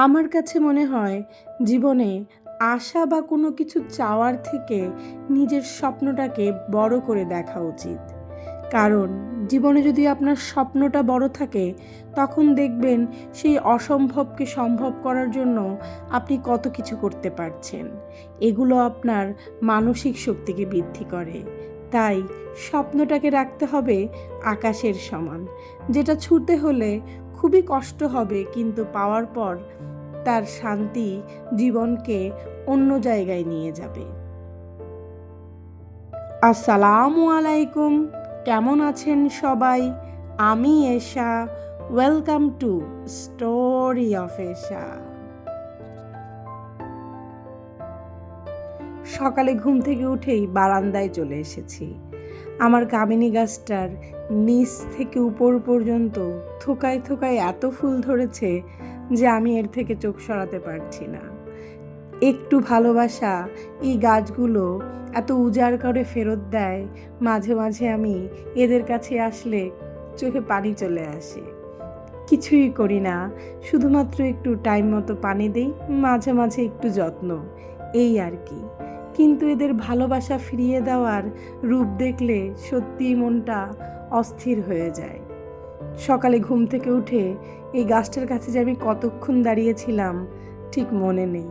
আমার কাছে মনে হয় জীবনে আশা বা কোনো কিছু চাওয়ার থেকে নিজের স্বপ্নটাকে বড় করে দেখা উচিত। কারণ জীবনে যদি আপনার স্বপ্নটা বড় থাকে তখন দেখবেন সেই অসম্ভবকে সম্ভব করার জন্য আপনি কত কিছু করতে পারছেন। এগুলো আপনার মানসিক শক্তিকে বৃদ্ধি করে। তাই স্বপ্নটাকে রাখতে হবে আকাশের সমান, যেটা ছুঁতে হলে খুবই কষ্ট হবে, কিন্তু পাওয়ার পর তার শান্তি জীবনকে অন্য জায়গায় নিয়ে যাবে। আসসালামু আলাইকুম, কেমন আছেন সবাই? আমি এশা। ওয়েলকাম টু স্টোরি অফ এশা। সকালে ঘুম থেকে উঠেই বারান্দায় চলে এসেছি। আমার কামিনী গাছটার নিচ থেকে উপর পর্যন্ত থোকায় থোকায় এত ফুল ধরেছে যে আমি এর থেকে চোখ সরাতে পারছি না। একটু ভালোবাসা এই গাছগুলো এত উজাড় করে ফেরত দেয়, মাঝে মাঝে আমি এদের কাছে আসলে চোখে পানি চলে আসে। কিছুই করি না, শুধুমাত্র একটু টাইম মতো পানি দিই, মাঝে মাঝে একটু যত্ন, এই আর কি। কিন্তু এদের ভালোবাসা ফিরিয়ে দেওয়ার রূপ দেখলে সত্যিই মনটা অস্থির হয়ে যায়। সকালে ঘুম থেকে উঠে এই গাছটার কাছে যে আমি কতক্ষণ দাঁড়িয়েছিলাম ঠিক মনে নেই।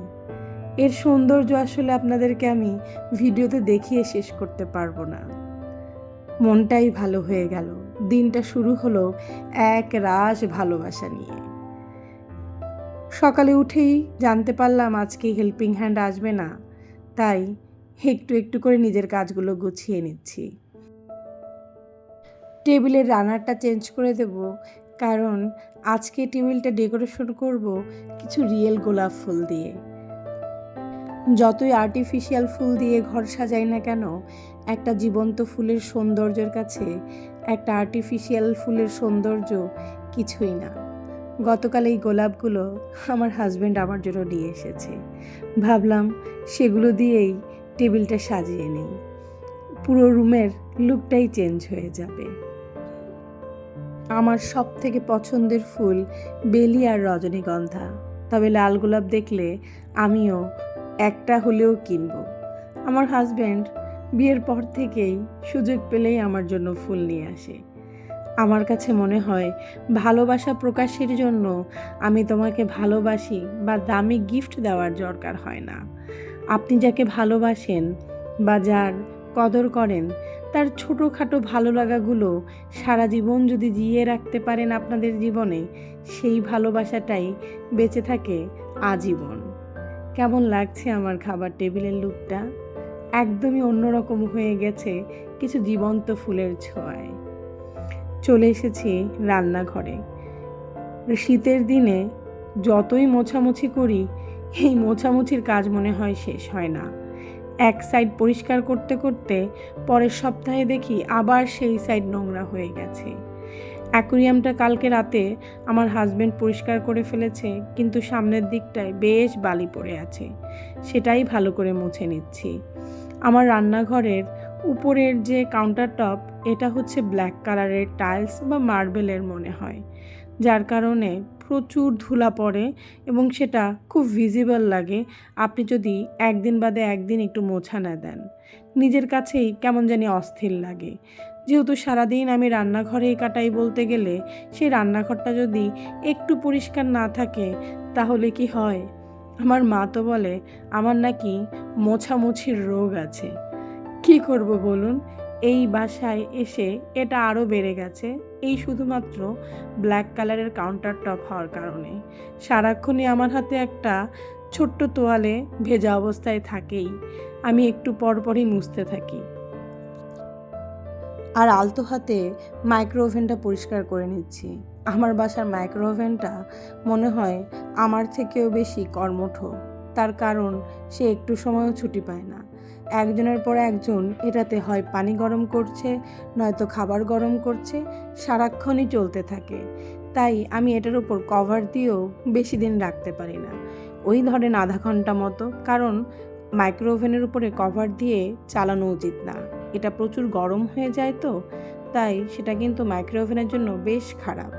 এর সৌন্দর্য আসলে আপনাদেরকে আমি ভিডিওতে দেখিয়ে শেষ করতে পারবো না। মনটাই ভালো হয়ে গেল। দিনটা শুরু হলো এক রাশ ভালোবাসা নিয়ে। সকালে উঠেই জানতে পারলাম আজকে হেল্পিং হ্যান্ড আসবে না, তাই একটু একটু করে নিজের কাজগুলো গুছিয়ে নিচ্ছি। টেবিলের রানারটা চেঞ্জ করে দেব, কারণ আজকে টেবিলটা ডেকোরেশন করব কিছু রিয়েল গোলাপ ফুল দিয়ে। যতই আর্টিফিশিয়াল ফুল দিয়ে ঘর সাজাই না কেন, একটা জীবন্ত ফুলের সৌন্দর্যের কাছে একটা আর্টিফিশিয়াল ফুলের সৌন্দর্য কিছুই না। গতকাল এই গোলাপগুলো আমার হাজব্যান্ড আমার জন্য নিয়ে এসেছে। ভাবলাম সেগুলো দিয়েই টেবিলটা সাজিয়ে নেই, পুরো রুমের লুকটাই চেঞ্জ হয়ে যাবে। আমার সব থেকে পছন্দের ফুল বেলি আর রজনীগন্ধা, তবে লাল গোলাপ দেখলে আমিও একটা হলেও কিনব। আমার হাজব্যান্ড বিয়ের পর থেকেই সুযোগ পেলেই আমার জন্য ফুল নিয়ে আসে। আমার কাছে মনে হয় ভালোবাসা প্রকাশের জন্য আমি তোমাকে ভালোবাসি বা দামি গিফট দেওয়ার দরকার হয় না। আপনি যাকে ভালোবাসেন বা যার কদর করেন, তার ছোটোখাটো ভালো লাগাগুলো সারা জীবন যদি জিয়ে রাখতে পারেন আপনাদের জীবনে, সেই ভালোবাসাটাই বেঁচে থাকে আজীবন। কেমন লাগছে আমার খাবার টেবিলের লুকটা? একদমই অন্যরকম হয়ে গেছে কিছু জীবন্ত ফুলের ছোঁয়ায়। চলে এসেছি রান্নাঘরে। শীতের দিনে যতই মোছামুছি করি, এই মোছামুছির কাজ মনে হয় শেষ হয় না। এক সাইড পরিষ্কার করতে করতে পরের সপ্তাহে দেখি আবার সেই সাইড নোংরা হয়ে গেছে। অ্যাকোরিয়ামটা কালকে রাতে আমার হাজব্যান্ড পরিষ্কার করে ফেলেছে, কিন্তু সামনের দিকটায় বেশ বালি পড়ে আছে, সেটাই ভালো করে মুছে নিচ্ছি। আমার রান্নাঘরের উপরের যে কাউন্টার টপ, এটা হচ্ছে ব্ল্যাক কালারের টাইলস বা মার্বেলের মনে হয়, যার কারণে প্রচুর ধুলা পড়ে এবং সেটা খুব ভিজিবল লাগে আপনি যদি একদিন বাদে একদিন একটু মোছা না দেন। নিজের কাছেই কেমন জানি অস্থির লাগে। যেহেতু সারাদিন আমি রান্নাঘরেই কাটাই বলতে গেলে, সেই রান্নাঘরটা যদি একটু পরিষ্কার না থাকে তাহলে কি হয়? আমার মা তো বলে আমার নাকি মোছামুছির রোগ আছে। কি করব বলুন? এই বাসায় এসে এটা আরও বেড়ে গেছে, এই শুধুমাত্র ব্ল্যাক কালারের কাউন্টার টপ হওয়ার কারণে। সারাক্ষণই আমার হাতে একটা ছোট্ট তোয়ালে ভেজা অবস্থায় থাকেই, আমি একটু পরপরই মুছতে থাকি। আর আলতো হাতে মাইক্রো ওভেনটা পরিষ্কার করে নিচ্ছি। আমার বাসার মাইক্রো ওভেনটা মনে হয় আমার থেকেও বেশি কর্মঠ, তার কারণ সে একটু সময়ও ছুটি পায় না। একজনের পর একজন এটাতে হয় পানি গরম করছে, নয়তো খাবার গরম করছে, সারাক্ষণই চলতে থাকে। তাই আমি এটার উপর কভার দিয়েও বেশি দিন রাখতে পারি না, ওই ধরেন আধা ঘন্টা মতো। কারণ মাইক্রো ওভেনের উপরে কভার দিয়ে চালানো উচিত না, এটা প্রচুর গরম হয়ে যায়, তো তাই সেটা কিন্তু মাইক্রো ওভেনের জন্য বেশ খারাপ।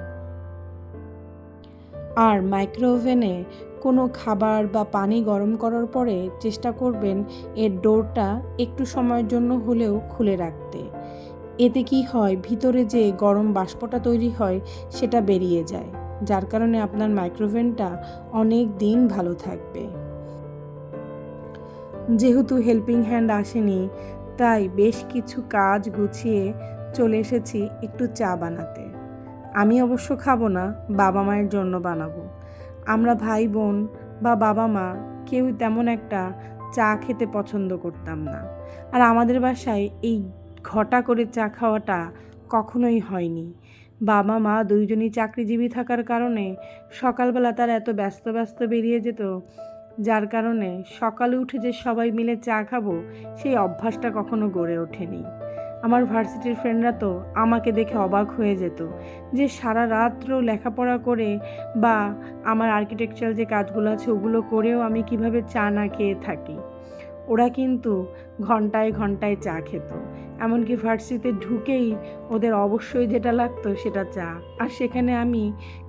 আর মাইক্রো ওভেনে কোনো খাবার বা পানি গরম করার পরে চেষ্টা করবেন এর ডোরটা একটু সময়ের জন্য হলেও খুলে রাখতে। এতে কি হয়, ভিতরে যে গরম বাষ্পটা তৈরি হয় সেটা বেরিয়ে যায়, যার কারণে আপনার মাইক্রোওভেনটা অনেক দিন ভালো থাকবে। যেহেতু হেল্পিং হ্যান্ড আসেনি, তাই বেশ কিছু কাজ গুছিয়ে চলে এসেছি একটু চা বানাতে। আমি অবশ্য খাবো না, বাবা মায়ের জন্য বানাবো। আমরা ভাই বোন বা বাবা মা কেউ তেমন একটা চা খেতে পছন্দ করতাম না। আর আমাদের বাসায় এই ঘটা করে চা খাওয়াটা কখনোই হয়নি। বাবা মা দুইজনই চাকরিজীবী থাকার কারণে সকালবেলা তারা এত ব্যস্ত ব্যস্ত বেরিয়ে যেত, যার কারণে সকালে উঠে যে সবাই মিলে চা খাবো সেই অভ্যাসটা কখনো গড়ে ওঠেনি। আমার ভার্সিটির ফ্রেন্ডরা তো আমাকে দেখে অবাক হয়ে যেত যে সারা রাত্র লেখাপড়া করে বা আমার আর্কিটেকচারাল যে কাজগুলো আছে ওগুলো করেও আমি কিভাবে চা না খেয়ে থাকি। ওরা কিন্তু ঘন্টায় ঘন্টায় চা খেত, এমনকি ভার্সিটিতে ঢুকেই ওদের অবশ্যই যেটা লাগতো সেটা চা। আর সেখানে আমি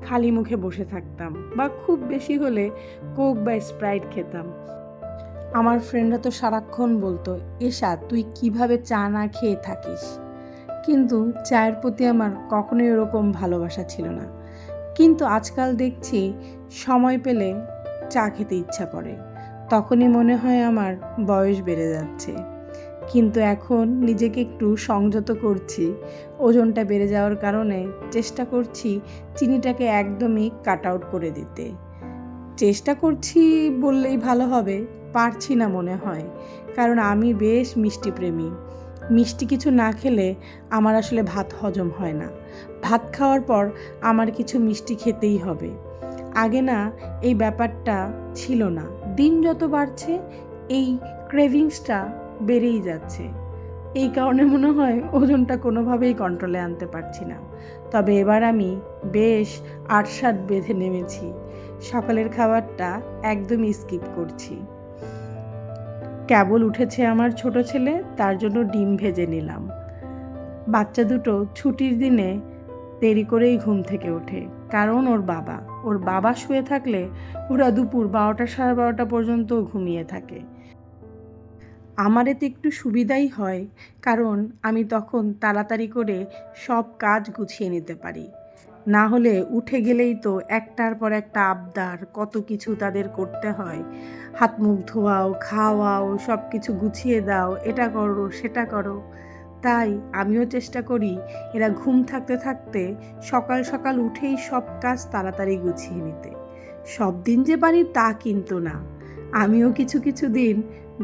খালি মুখে বসে থাকতাম বা খুব বেশি হলে কোক বা স্প্রাইট খেতাম। আমার ফ্রেন্ডরা তো সারাক্ষণ বলতো, এশা তুই কিভাবে চা না খেয়ে থাকিস। কিন্তু চায়ের প্রতি আমার কখনোই ওরকম ভালোবাসা ছিল না। কিন্তু আজকাল দেখছি সময় পেলে চা খেতে ইচ্ছা করে, তখনই মনে হয় আমার বয়স বেড়ে যাচ্ছে। কিন্তু এখন নিজেকে একটু সংযত করছি। ওজনটা বেড়ে যাওয়ার কারণে চেষ্টা করছি চিনিটাকে একদমই কাট আউট করে দিতে। চেষ্টা করছি বললেই ভালো হবে, পারছি না মনে হয়, কারণ আমি বেশ মিষ্টি প্রেমী। মিষ্টি কিছু না খেলে আমার আসলে ভাত হজম হয় না। ভাত খাওয়ার পর আমার কিছু মিষ্টি খেতেই হবে। আগে না এই ব্যাপারটা ছিল না, দিন যত বাড়ছে এই ক্রেভিংসটা বেড়েই যাচ্ছে। এই কারণে মনে হয় ওজনটা কোনোভাবেই কন্ট্রোলে আনতে পারছি না। তবে এবার আমি বেশ আটসাট বেঁধে নেমেছি, সকালের খাবারটা একদমই স্কিপ করছি। কেবল উঠেছে আমার ছোট ছেলে, তার জন্য ডিম ভেজে নিলাম। বাচ্চা দুটো ছুটির দিনে দেরি করেই ঘুম থেকে ওঠে, কারণ ওর বাবা শুয়ে থাকলে ওরা দুপুর 12টা 12:30 পর্যন্ত ঘুমিয়ে থাকে। আমার এতে একটু সুবিধাই হয়, কারণ আমি তখন তাড়াতাড়ি করে সব কাজ গুছিয়ে নিতে পারি। না হলে উঠে গেলেই তো একটার পর একটা আবদার, কত কিছু তাদের করতে হয়। হাত মুখ ধোয়াও, খাওয়াও, সব কিছু গুছিয়ে দাও, এটা করো সেটা করো। তাই আমিও চেষ্টা করি এরা ঘুম থাকতে থাকতে সকাল সকাল উঠেই সব কাজ তাড়াতাড়ি গুছিয়ে নিতে। সব দিন যে পারি তা কিন্তু না, আমিও কিছু কিছু দিন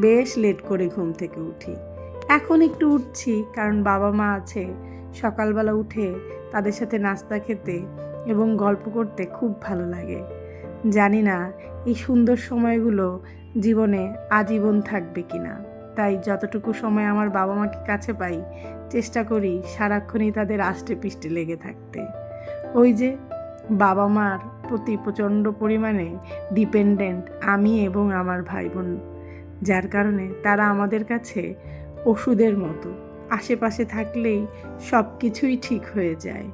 বেশ লেট করে ঘুম থেকে উঠি। এখন একটু উঠছি কারণ বাবা মা আছে। সকালবেলা উঠে তাদের সাথে নাস্তা খেতে এবং গল্প করতে খুব ভালো লাগে। জানি না এই সুন্দর সময়গুলো জীবনে আজীবন থাকবে কিনা, তাই যতটুকু সময় আমার বাবা মাকে কাছে পাই চেষ্টা করি সারাক্ষণই তাদের আষ্টে পিষ্টে লেগে থাকতে। ওই যে বাবা মার প্রতি প্রচণ্ড পরিমাণে ডিপেন্ডেন্ট আমি এবং আমার ভাই বোন, যার কারণে তারা আমাদের কাছে ওষুধের মতো, আশেপাশে থাকলেই সব কিছুই ঠিক হয়ে যায়।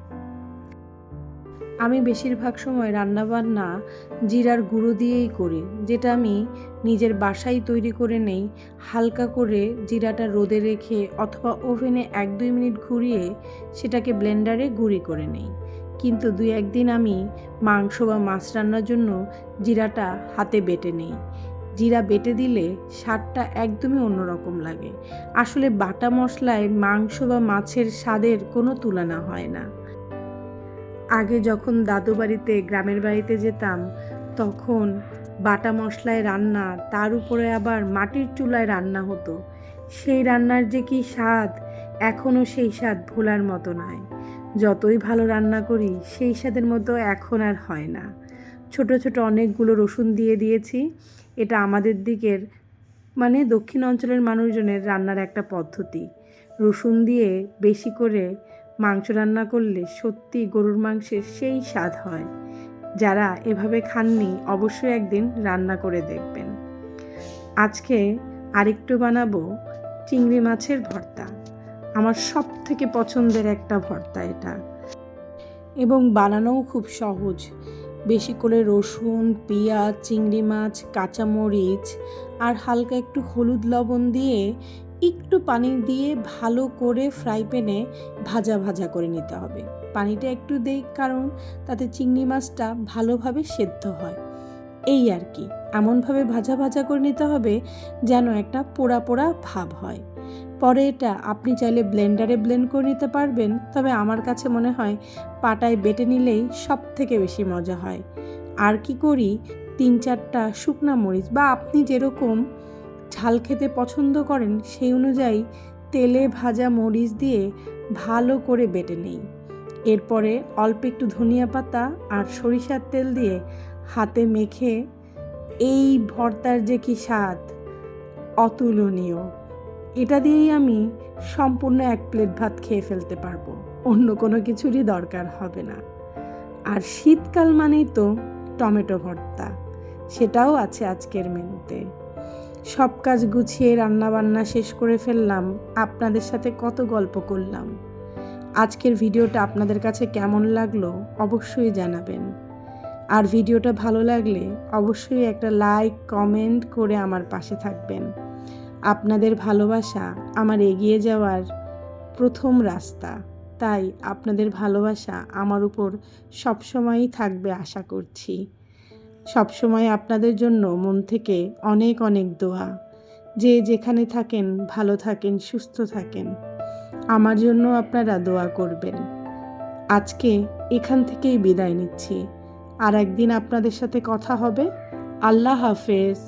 আমি বেশিরভাগ সময় রান্নাবান্না জিরার গুঁড়ো দিয়েই করি, যেটা আমি নিজের বাসায় তৈরি করে নেই। হালকা করে জিরাটা রোদে রেখে অথবা ওভেনে 1-2 মিনিট ঘুরিয়ে সেটাকে ব্লেন্ডারে গুঁড়ি করে নেই। কিন্তু 2-1 দিন আমি মাংস বা মাছ রান্নার জন্য জিরাটা হাতে বেটে নেই। জিরা বেটে দিলে স্বাদটা একদমই অন্যরকম লাগে। আসলে বাটা মশলায় মাংস বা মাছের স্বাদের কোনো তুলনা হয় না। আগে যখন দাদু বাড়িতে, গ্রামের বাড়িতে যেতাম, তখন বাটা মশলায় রান্না, তার উপরে আবার মাটির চুলায় রান্না হতো। সেই রান্নার যে কী স্বাদ, এখনও সেই স্বাদ ভোলার মতো নয়। যতই ভালো রান্না করি সেই স্বাদের মতো এখন আর হয় না। ছোট ছোট অনেকগুলো রসুন দিয়ে দিয়েছি। এটা আমাদের দিকের মানে দক্ষিণ অঞ্চলের মানুষজনের রান্নার একটা পদ্ধতি। রসুন দিয়ে বেশি করে মাংস রান্না করলে সত্যি গরুর মাংসের সেই স্বাদ হয়। যারা এভাবে খাননি অবশ্যই একদিন রান্না করে দেখবেন। আজকে আরেকটু বানাবো চিংড়ি মাছের ভর্তা। আমার সব থেকে পছন্দের একটা ভর্তা এটা, এবং বানানোও খুব সহজ। বেশি করে রসুন, পেঁয়াজ, চিংড়ি মাছ, কাঁচামরিচ আর হালকা একটু হলুদ লবণ দিয়ে একটু পানি দিয়ে ভালো করে ফ্রাই প্যানে ভাজা ভাজা করে নিতে হবে। পানিটা একটু দেই, কারণ তাতে চিংড়ি মাছটা ভালোভাবে সেদ্ধ হয়। এই আর কি, এমনভাবে ভাজা ভাজা করে নিতে হবে যেন একটা পোড়া পোড়া ভাব হয়। পরে এটা আপনি চাইলে ব্লেন্ডারে ব্লেন্ড করে নিতে পারবেন, তবে আমার কাছে মনে হয় পাটায় বেটে নিলেই সব থেকে বেশি মজা হয়। আর কি করি, 3-4টা শুকনা মরিচ বা আপনি যেরকম ঝাল খেতে পছন্দ করেন সেই অনুযায়ী তেলে ভাজা মরিচ দিয়ে ভালো করে বেটে নেই। এরপরে অল্প একটু ধনিয়া পাতা আর সরিষার তেল দিয়ে হাতে মেখে এই ভর্তার যে কি স্বাদ, অতুলনীয়। এটা দিয়েই আমি সম্পূর্ণ 1 প্লেট ভাত খেয়ে ফেলতে পারবো, অন্য কোনো কিছুরই দরকার হবে না। আর শীতকাল মানেই তো টমেটো ভর্তা, সেটাও আছে আজকের মেনুতে। সব কাজ গুছিয়ে রান্নাবান্না শেষ করে ফেললাম, আপনাদের সাথে কত গল্প করলাম। আজকের ভিডিওটা আপনাদের কাছে কেমন লাগলো অবশ্যই জানাবেন। আর ভিডিওটা ভালো লাগলে অবশ্যই একটা লাইক কমেন্ট করে আমার পাশে থাকবেন। আপনাদের ভালোবাসা আমার এগিয়ে যাওয়ার প্রথম রাস্তা, তাই আপনাদের ভালোবাসা আমার উপর সবসময়ই থাকবে আশা করছি। সবসময় আপনাদের জন্য মন থেকে অনেক অনেক দোয়া। যে যেখানে থাকেন ভালো থাকেন, সুস্থ থাকেন। আমার জন্য আপনারা দোয়া করবেন। আজকে এখান থেকেই বিদায় নিচ্ছি, আর একদিন আপনাদের সাথে কথা হবে। আল্লাহ হাফেজ।